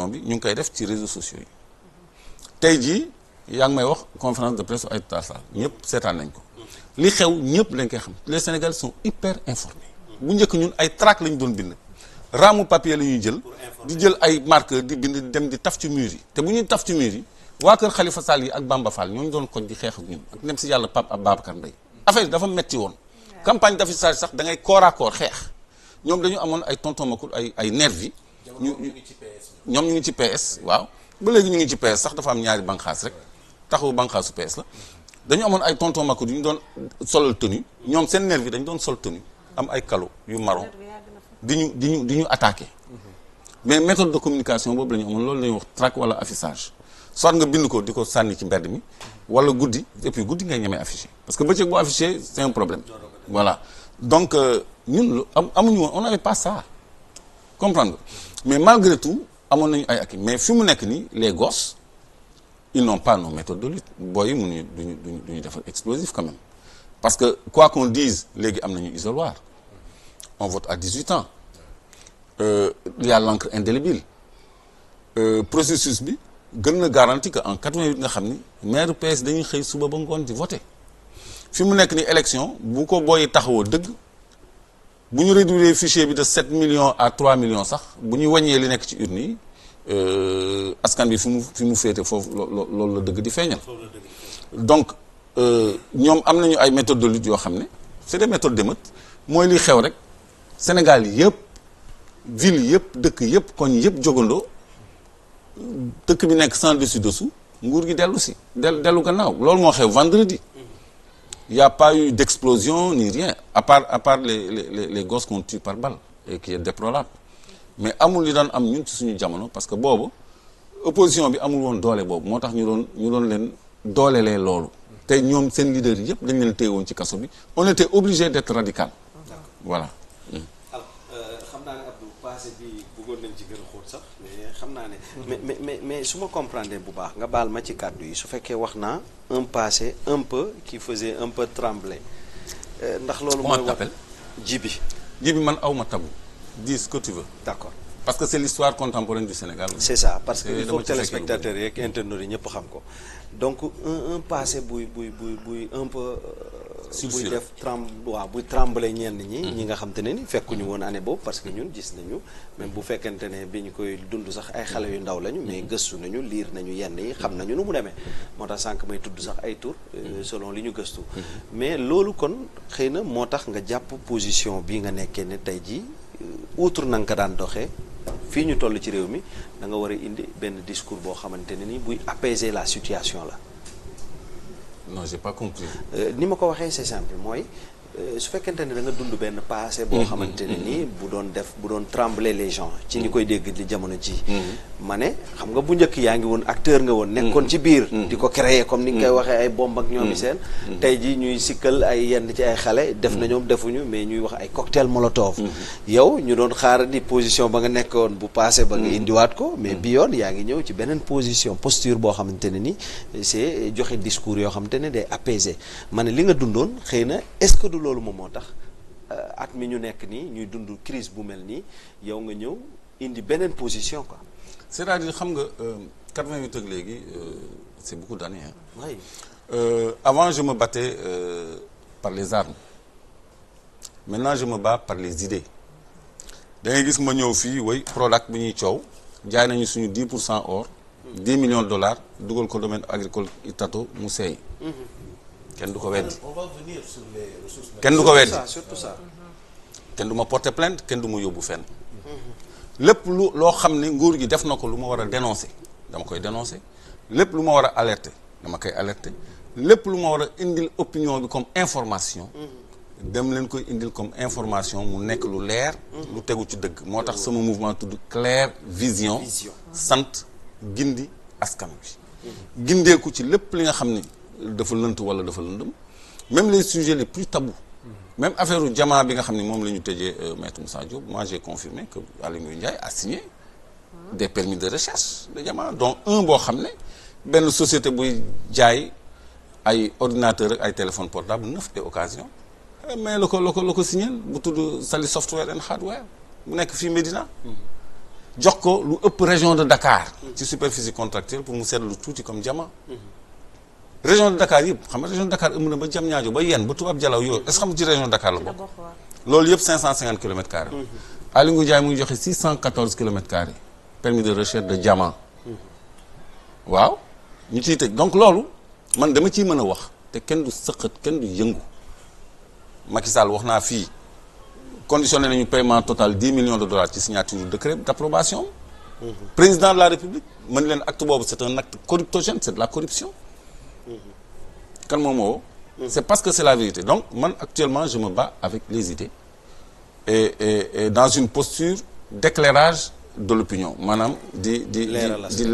communication bi ñu ngi koy def ci réseaux sociaux yi tey jii yaa ngi may wax conférence de presse ay tarsal ñëpp seetaan nañ ko li xew ñëpp lañ koy xam les Sénégalais sont hyper informés bu njëkk ñun ay tract lañ doon bind raamu papier la ñuy jël di jël ay marqueur di bind dem di taf ci mur yi te bu ñuy taf ci mur yi waa kër Khalifa Sall yi ak Bamba Fall ñooñu doon koñ di xeex ak ñun ak dem si yàlla Pape Babacar Mbaye affaire yi dafa metti woon campagne d'affichage sax da ngay corps à corps xeex ñoom dañu amoon ay tonton makul ay nervi ñoom ñu ngi ci PS waaw ba léegi ñu ngi ci PS sax dafa am ñaari banqaas rek taxawu banqaasu PS la dañu amoon ay tonton makul yu ñu doon solal tenue ñoom seen nervi dañu doon sol tenue am ay calo yu marron di ñu attaqué mais méthode de communication boobu la ñu amoon loolu la ñuy wax tract wala affichage soit nga bind ko di ko sànni ci mbedd mi wala guddi et puis guddi ngay ñemee affiché parce que bëccëg bu affiché c'est un problème voilà donc ñun amuñu woon on n'avait pas ça comprendre mais malgré tout amoon nañu ay acquis mais fi mu nekk nii les gosses ils n'ont pas nos méthodes de lutte booy yi mënuñu duñu defar explosif quand même parce que quoi qu'on dise léegi am nañu isoloir on vote à 18 ans il y a l'encre indélébile processus bi gën na garanti que en 88 nga xam ni maire PS dañuy xëy suba ba ngoon di voter fi mu nekk ni élection bu ko booy taxawoo dëgg bu ñu réduire fichier bi de 7 millions à 3 millions sax bu ñu wàññee li nekk ci urne yi askan bi fi mu féete foofu loolu la dëgg di feeñal donc ñoom am nañu ay méthodes de lutte yoo xam ne c'est des méthodes d'émeute mooy li xew rek Sénégal yëpp ville yëpp dëkk yëpp koñ yëpp jogandoo dëkk bi nekk sans dessus dessous nguur gi dellu si dellu gannaaw loolu moo xew vendredi il y a pas eu d'explosion ni rien à part les gosses qu'on tue par balle et qui est déplorable mais amul li daan am ñun ci suñu jamono parce que boobu opposition bi amul woon doole boobu moo tax ñu doon leen doolelee loolu te ñoom seen leader yi yëpp dañ leen téye woon ci kaso bi on était obligé d'être radical voilà alors xam naa ne Abdou passé bi bëggoon nañ ci gën a xóot sax mais xam naa ne mais su ma comprendre bu baax nga baal ma ci kàddu yi su fekkee wax naa un passé un peu qui faisait un peu trembler ndax loolu mooy wax Djibi man aw ma tabu dis ce que tu veux d'accord parce que c'est l'histoire contemporaine du Sénégal c'est ça parce que il faut que téléspectateurs yeeg internautes yi ñëpp xam ko donc un passé buy un peu buy def buy trembler ñenn ñi nga xam te ne ni fekkuñu woon année boobu parce que ñun gis nañu même bu fekkente ne bi ñu koy dund sax ay xale yu ndaw lañu mais gëstu nañu liir nañu yenn yi xam nañu nu mu demee moo tax sànq may tudd sax ay tur selon li ñu gëstu mais loolu kon xëy na moo tax nga jàpp position bi nga nekkee ne tey jii outre na nga ko daan doxee fii ñu toll ci réew mi da nga war a indi benn discours boo xamante ne ni buy apaiser la situation la. non j'ai pas compris. ni ma ko waxee c'est simple mooy su fekkente ne da nga dund benn passé boo xamante ne nii bu doon trembler les gens ci ni koy dégg di jamono ji ma ne xam nga bu njëkk yaa ngi woon acteur nga woon nekkoon ci biir di ko créer comme ni nga koy waxee ay bomb ak ñoomi seen tey ji ñuy sikkal ay yenn ci ay xale def na ñoom defuñu mais ñuy wax ay cocktail molotov yow ñu doon xaar di position ba nga nekkoon bu passé ba nga indiwaat ko mais bi yoon yaa ngi ñëw ci beneen posture boo xamante ne ni c'est joxe discours yoo xamante ne day apaiser ma ne li nga dundoon xëy na est-ce que loolu moom moo tax at mi ñu nekk nii ñuy dund crise bu mel nii yow nga ñëw indi beneen position quoi. c'est-à-dire xam nga 88 ak léegi c'est beaucoup d'années hein. Oui. Avant je me battais par les armes maintenant je me bats par les idées da ngay gis ma ñëw fii way Prodac bu ñuy coow jaay nañu suñu 10% or 10 millions de dollars dugal ko domaine agricole Itato mu seey kenn du ko weddi. On va venir sur les ressources. kenn du ko weddi surtout ça. kenn du ma porter plainte kenn du ma yóbbu fenn lépp loo xam ne nguur gi def na ko lu ma war a dénoncer dama koy dénoncer lépp lu ma war a alerter dama koy alerter lépp lu ma war a indil opinion bi comme information dem leen koy indil comme information mu nekk lu leer lu tegu ci dëgg moo tax sama mouvement tudd Claire Vision sant gindi askan bi gindeeku ci lépp li nga xam ni dafa lënt wala dafa lëndëm même les sujets les plus tabous même affaire u jamaa bi nga xam ne moom la ñu tëjee maître Moussa Diop moi j'ai confirmé que Aly Ngouille Ndiaye a signé des permis de recherche de jamaa dont un boo xam ne benn société buy jaay ay ordinateur ak ay téléphone portable neuf et occasion mais la ko signé bu tudd Sali Software and Hardware bu nekk fii Médina jox ko lu ëpp région de Dakar ci superficie contractuelle pour mu seetlu tuuti comme Diama. région de Dakar yëpp xam nga région de Dakar ëmb na ba Diamniadio ba Yène ba Toubab Dialaw yooyu est-ce que xam nga ci région de Dakar la bokk. loolu yëpp 550 kilomètres carrés. Aly Ngouille Ndiaye mu ngi joxe 614 kilomètres carrés permis de recherche de diamant. waaw ñu ciy tëj donc loolu man dama ciy mën a wax te kenn du sëqat kenn du yëngu Macky Sall wax naa fii conditionné nañu paiement total 10 millions de dollars ci signature du décret d'approbation. président de la République mën leen acte boobu c'est un acte corruptogène c'est de la corruption. kan moom moo c'est parce que c'est la vérité donc man actuellement je me bats avec les idées et dans une posture d'éclairage de l'opinion maanaam di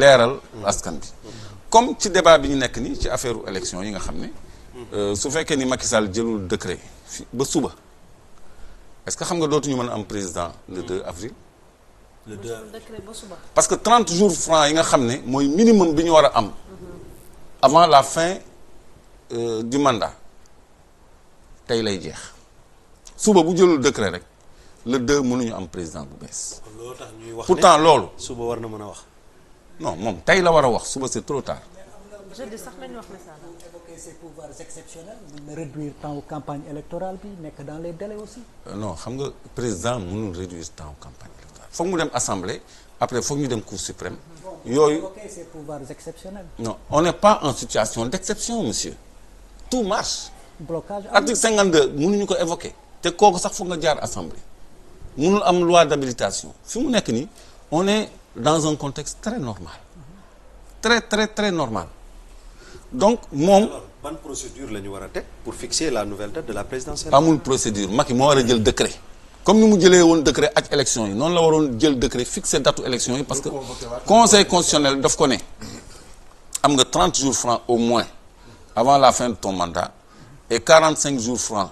leeral askan bi comme ci débat bi ñu nekk ni ci affaire élection yi nga xam ne su fekkee ni Macky Sall jëlul décret fi ba suba est-ce que xam nga dootuñu mën a am président le 2 avril le 2 décret ba suba. parce que 30 jours francs yi nga xam ne mooy minimum bi ñu war a am avant la fin du mandat tey lay jeex suba bu jëlul décret rek le 2 mënuñu am président bu bees. loolu tax ñuy wax pourtant loolu. suba war na mën a wax. non moom tey la war a wax suba c'est trop tard. jeudi sax lañu wax ne ça. évoquer ces pouvoirs exceptionnels mën na réduire temps campagne électorale bi nekk dans les délais aussi. non xam nga président mënul réduire temps campagne électorale foog mu dem assemblée après foog ñu dem cour suprême. yooyu évoquer ces pouvoirs exceptionnels. non on n'est pas en situation d'exception monsieur. tout marche. blocage article 52 mënuñu ko évoquer. te kooku sax foog nga jaar assemblée. mënul am loi d'habilitation fi mu nekk nii on est dans un contexte très normal. très normal. donc moom. alors ban procédure la ñu war a teg pour fixer la nouvelle date de la présidentielle. amul procédure Macky moo war a jël décret. comme ni mu jëlee woon décret ak élection yi noonu la waroon jël décret fixer datu élection yi parce que conseil constitutionnel daf ko ne am nga 30 jours francs au moins avant la fin de ton mandat et 45 jours francs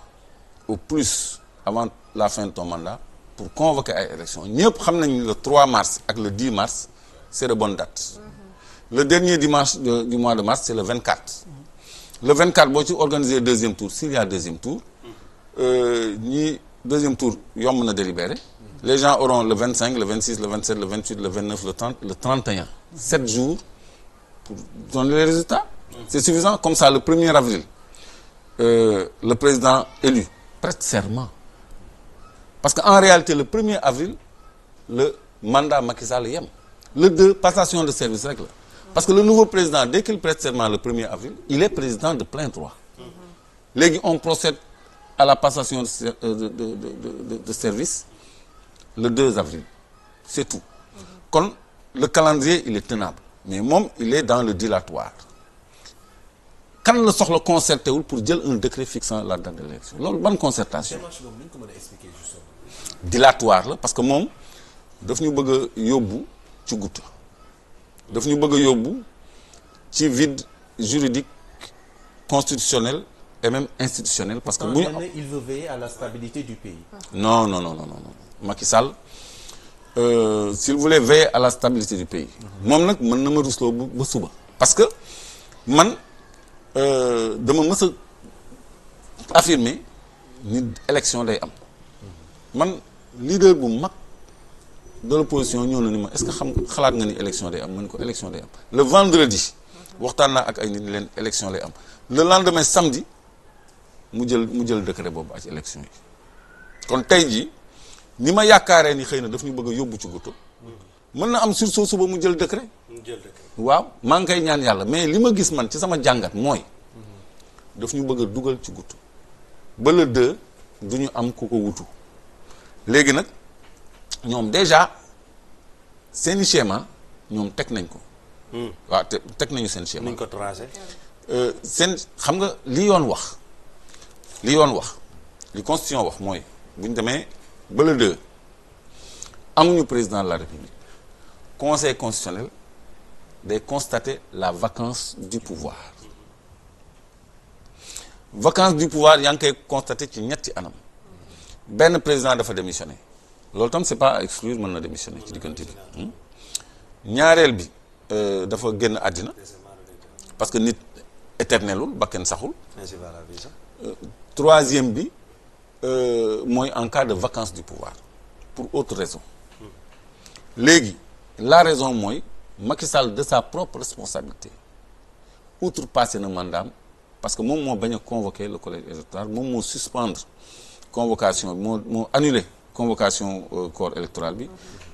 au plus avant la fin de ton mandat pour convoquer ay élections ñëpp xam nañu le 3 mars ak le 10 mars c'est de bonnes dates. le dernier dimanche du mois de mars c'est le 24. le 24 boo ci organiser deuxième tour s'il y a deuxième tour deuxième tour yomb na délibéré. les gens auront le 25 le 26 le 27 le 28 le 29 le 30 le 31. 7 jours pour donner les résultats. c'est suffisant comme ça le 1er avril le président élu prête serment parce que en réalité le 1er avril le mandat Macky Sall yem. le 2 passation de service rek la parce que le nouveau président dès qu'il prête serment le 1er avril il est président de plein droit. léegi on procède à la passation de service le 2 avril c'est tout. kon le calendrier il est tenable mais moom il est dans le dilatoire. kan la soxla concerté wul pour jël un décret fixant la date de l'élection loolu ban concertation. démarche boobu nañu ko mën a expliquer justement. dilatoire la parce que moom daf ñu bëgg a yóbbu ci goutte daf ñu bëgg a yóbbu ci vide juridique constitutionnel et même institutionnel parce que bu ñu il veut veiller à la stabilité du pays. non Macky Sall s'il voulait veiller à la stabilité du pays moom nag mën na ma rusloo ba suba parce que man dama mës a affirmer ni élection day am man leader bu mag de l'opposition ñëw na ni ma est-ce que xalaat nga ni élection day am ma ni ko élection day am le vendredi waxtaan naa ak ay nit leen élection lay am le lendemain samedi mu jël décret boobu ak élection yi kon tey jii ni ma yaakaaree ni xëy na daf ñu bëgg a yóbbu ci guttu mën na am sursaut suba mu jël décret waaw maa ngi koy ñaan yàlla mais li ma gis man ci sama jàngat mooy daf ñu bëgg a dugal ci guttu ba le 2 du ñu am ku ko wutu léegi nag ñoom déjà seeni schéma ñoom teg nañ ko. waaw teg nañu seen schéma. nañ ko tracé. seen xam nga li yoon wax li constitution wax mooy bu ñu demee ba le 2 amuñu président de la République conseil constitutionnel day constater la vacance du pouvoir yaa ngi koy constater ci ñetti anam benn président dafa démissionné loolu tam c'est pas à exclure mën na démissionné ci diggante bi ñaareel bi dafa génn àddina parce que nit éternelul bakken saxul troisième bi mooy en cas de vacance du pouvoir pour autre raison léegi la raison mooy Macky Sall de sa propre responsabilité outrepassé na mandaam parce que moom moo bañ a convoquer le collège électoral moom moo suspendre convocation bi moo annulé convocation corps électoral bi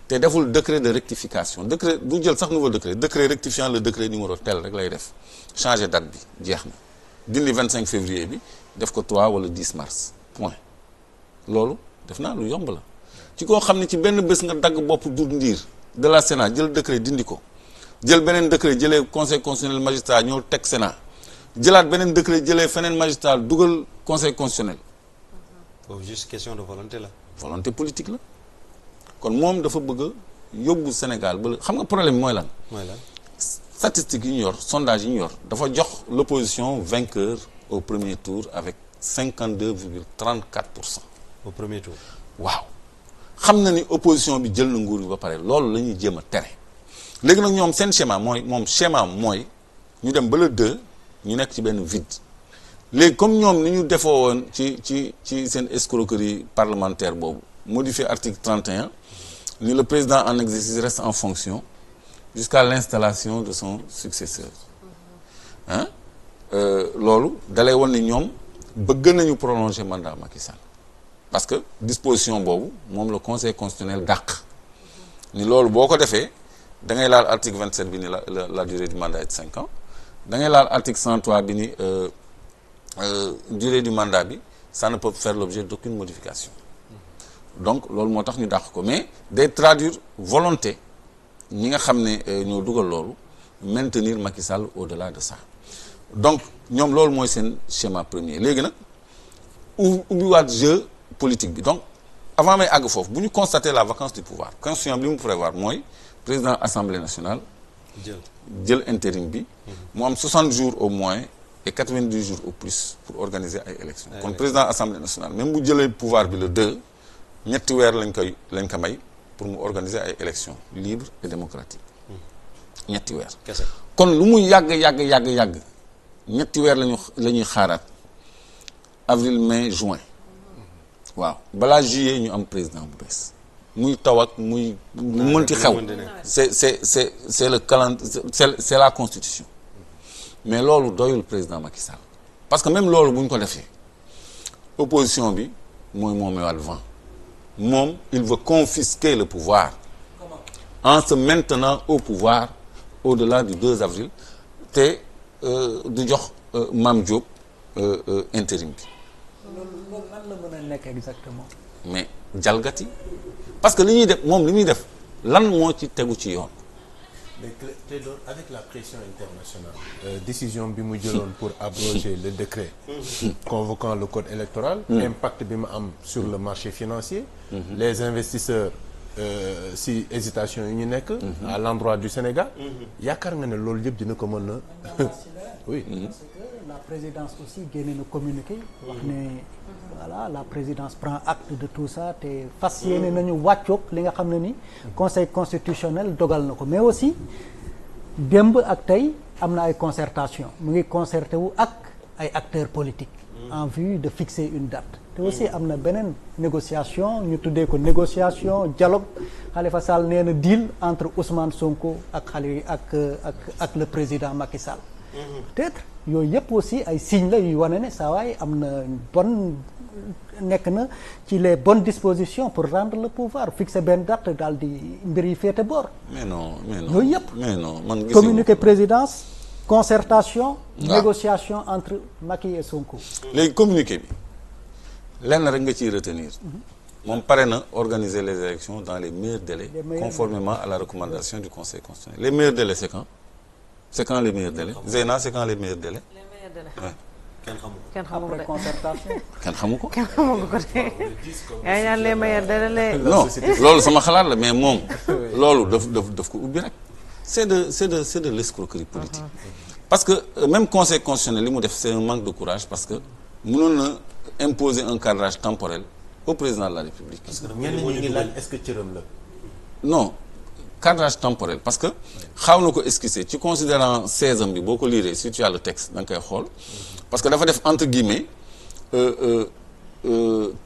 te deful décret de rectification décret du jël sax nouveau décret rectifiant le décret numéro tel rek lay def changer date bi jeex na dindi 25 février bi def ko 3 wala 10 mars point loolu def naa lu yomb la ci koo xam ne ci benn bés nga dagg bopp du ndiir de la Sénat jël décret dindi ko jël beneen décret jëlee conseil constitutionnel magistrat ñëw teg Sénat jëlaat beneen décret jëlee feneen magistrat dugal conseil constitutionnel. foofu juste question de volonté la. volonté politique la kon moom dafa bëgg a yóbbu Sénégal ba xam nga problème mooy lan. mooy lan statistiques yi ñu yor sondage yi ñu yor dafa jox l'opposition vainqueur au premier tour avec 52,34%. au premier tour. waaw xam na ni opposition bi jël na nguur bi ba pare loolu la ñuy jéem a tere léegi nag ñoom seen schéma mooy ñu dem ba le 2 ñu nekk ci benn vide léegi comme ñoom ni ñu defoo woon ci seen escroquerie parlementaire boobu modifier article 31 ni le président en exercice reste en fonction jusqu'à l'installation de son successeur loolu dalay won ni ñoom bëgg nañu prolonger mandat Macky Sall parce que disposition boobu moom la conseil constitutionnel dàq ni loolu boo ko defee da ngay laal article 27 bi ni la durée du mandat est de 5 ans da ngay laal article 103 bi ni durée du mandat bi ça ne peut faire l'objet d'aucune modification donc loolu moo tax ñu dàq ko mais day traduire volonté ñi nga xam ne ñoo dugal loolu maintenir Macky Sall au-delà de ça donc ñoom loolu mooy seen schéma premier léegi nag ubbiwaat jeu politique bi donc avant may àgg foofu bu ñu constater la vacance du pouvoir constitution bi li mu prévoir mooy président assemblée nationale jël intérim bi mu am 60 jours au moins et 90 jours au plus pour organiser ay élections kon président assemblée nationale même bu jëlee pouvoir bi le 2 ñetti weer lañ ko may pour mu organiser ay élections libres et démocratiques ñetti weer kon lu muy yàgg ñetti weer la ñuy xaaraat avril mai juin waaw balaa juillet ñu am président bu bees muy taw ak muy mënti xew c'est le calendrier c'est la constitution mais loolu doyul président Macky Sall parce que même loolu bu ñu ko defee opposition bi mooy moomewaat vent moom il veut confisquer le pouvoir en se maintenant au pouvoir au-delà du 2 avril te du jox Mame Diop intérim bi. loolu lan la mën a nekk exactement. mais jalgati parce que li ñuy def moom li muy def lan moo ci tegu ci yoon. mais Clédor avec la pression internationale. décision bi mu jëloon pour abroger le décret. convoquant le code électoral. impact bi mu am sur le marché financier. les investisseurs si hésitation yi ñu nekk. à l'endroit du Sénégal. yaakaar nga ne loolu yëpp dina ko mën na. oui. parce que la présidence aussi génne na communiqué. wax ne voilà la présidence prend acte de tout ça te fas yéene nañu wàccoog li nga xam ne ni. conseil constitutionnel dogal na ko mais aussi démb ak tey am na ay concertation mu ngi concerté wu ak ay acteurs politiques. en vue de fixer une date. te aussi am na beneen négociation ñu tuddee ko négociation dialogue Khalifa Sall nee na deal entre Ousmane Sonko ak le président Macky Sall. peut-être yooyu yëpp aussi ay signes la yuy wane ne saa waay am na nekk na ci les bonnes dispositions pour rendre le pouvoir fixer benn date daal di mbir yi féete boor. mais non yooyu yëpp. mais non man gisee communiqué présidence concertation. négociation entre Macky et Sonko. léegi communiqué bi lenn rek nga ciy retenir. moom pare na organiser les élections dans les meilleurs délais. conformément à la recommandation du conseil constitutionnel. les meilleurs délais c'est quand. c'est quand les meilleurs délais. Zeyna c'est quand les meilleurs délais. les meilleurs délais. Ouais. kenn xamu ko après concertation. kenn xamu ko. kenn xamu ko de. yaa ngi naan les meilleurs délais. non loolu sama xalaat la mais moom. loolu daf ko ubbi rek. c'est de l'escroquerie politique. parce que même conseil constitutionnel li mu def c'est un manque de courage parce que mënoon na imposer un cadrage temporel au président de la République. parce que ñenn ñi ngi laaj est-ce que cëram la. non cadrage temporel parce que xaw na ko esquisser ci considérant 16 bi boo ko lire si tu as le texte da nga koy xool parce que dafa def entre guillemets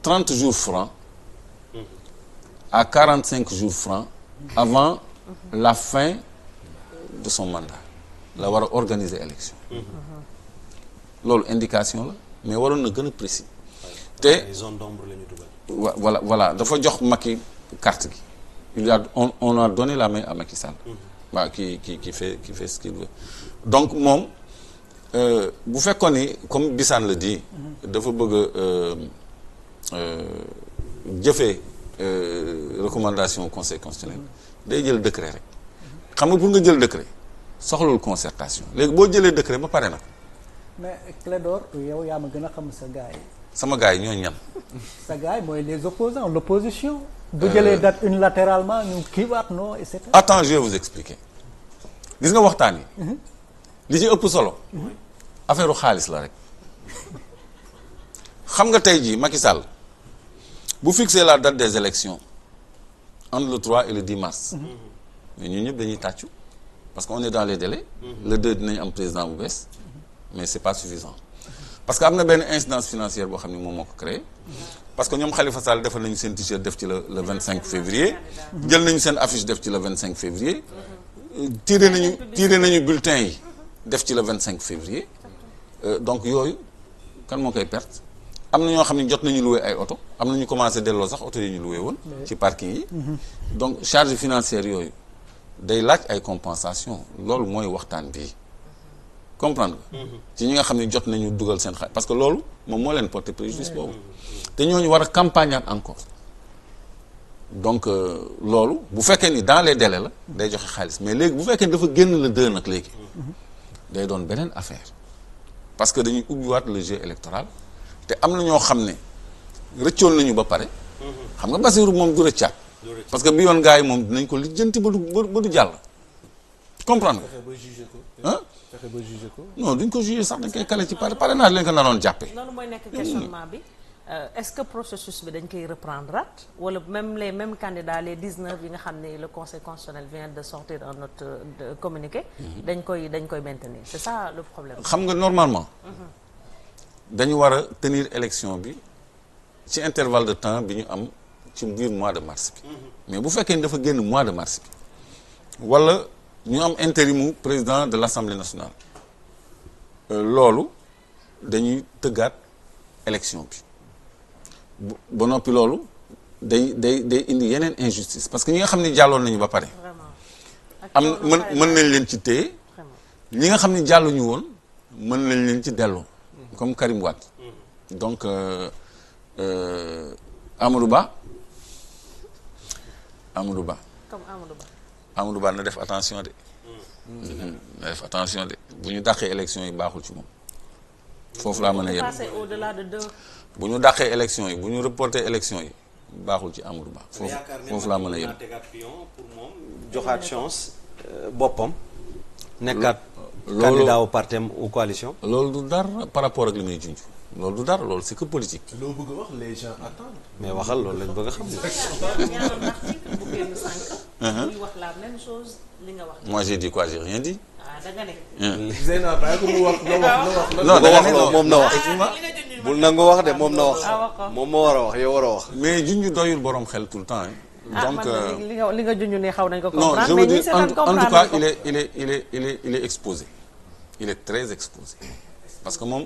30 jours francs à 45 jours francs avant la fin de son mandat la war a organiser élection loolu indication la mais waroon na gën a précis te zone d'ombre la ñu dugal. voilà dafa jox Macky carte gi on a donné la main à Macky Sall waaw qui fait ce qu'il veut donc moom bu fekkoon ni comme Bissane le dit dafa bëgg a jëfee recommandation conseil constitutionnel day jël décret rek xam nga pour nga jël décret soxlul concertation léegi boo jëlee décret ba pare nag. mais Clédor yow yaa ma gën a xam sa gars yi. sama gars yi ñooy ñan. sa gars yi mooy les opposants l'opposition. bu jëlee date unilatéralement ñu kiiwaat non et cetera. attends je vais vous expliquer gis nga waxtaan yi. li ci ëpp solo. affaire xaalis la rek. xam nga tey jii Macky Sall bu fixer la date des élections entre le 3 et le 10 mars. mais ñun ñëpp dañuy tàccu parce qu'on est dans les délais. le 2 dinañ am président bu bees. mais c'est pas suffisant parce que am na benn incidence financière boo xam ne moom moo ko créé parce que ñoom Khalifa Sall defal nañu seen t-shirt def ci le 25 février jël nañu seen affiche def ci le 25 février tiré nañu bulletin yi def ci le 25 février donc yooyu kan moo koy perte am na ñoo xam ne jot nañu loué ay oto am na ñu commencé delloo sax oto yi ñu loué woon ci parking yi donc charge financière yooyu day laaj ay compensation loolu mooy waxtaan bii comprendre nga ci ñi nga xam ne jot nañu dugal seen xaalis parce que loolu moom moo leen porter préjudice boobu te ñooñu war a campagner encore donc loolu bu fekkee ni dans les délais la day joxe xaalis mais léegi bu fekkee ni dafa génn le 2 nag léegi day doon beneen affaire parce que dañuy ubbiwaat le jeu électoral te am na ñoo xam ne rëccoon nañu ba pare xam nga Bassirou moom du rëccaat parce que bi yoon gars yi moom dinañ ko lijjanti ba du jàll comprendre nga ah fexe ba jugé ko. non duñ ko jugé sax dañ koy kale ci parrainage lañ ko naroon jàppe loolu mooy nekk questionnement bi est-ce que processus bi dañ koy reprendre wala même les mêmes candidats les 19 yi nga xam ne le conseil constitutionnel vient de sortir un note de communiqué. dañ koy maintenir c'est ça le problème. xam nga normalement. dañu war a tenir élection bi ci intervalle de temps bi ñu am ci biir mois de mars bi. mais bu fekkee ni dafa génn mois de mars bi wala. ñu am intérimu président de l'Assemblée nationale loolu dañuy tëggaat élection bi ba noppi loolu day indi yeneen injustice parce que ñi nga xam ne jàlloon nañu ba pare mën nañ leen ci téye ñi nga xam ne jàlluñu woon mën nañ leen ci delloo comme Karim Wade donc Amadou Ba comme Amadou Ba na def attention de. na def attention de bu ñu dàqee élection yi baaxul ci moom foofu laa mën a yem. au-delà de 2. bu ñu dàqee élection yi bu ñu reporté élection yi baaxul ci Amadou Ba. foofu laa mën a yem. pour moom joxaat chance boppam. nekkaat loolu candidat au partem ou coalition. loolu du dara par rapport ak li may junj loolu du dara loolu c'est que politique. loo bëgg a wax les gens attendent. mais waxal loolu lañ bëgg a xam. ñaareelu article bu génn sànq. muy wax la même chose li nga wax. moi j'ai dit quoi j'ai rien dit. ah da nga ne. Zeyna bàyyi ko mu wax na wax. non da nga ne wax moom na wax. bul nangu wax de moom na wax. wax moom moo war a wax yow war a wax. mais junj doyul borom xel tout le temps. donc li nga junj nii xaw nañ ko non comprendre. je veux mais ñi dire en seetaan tout cas comprendre il est exposé il est très exposé parce que moom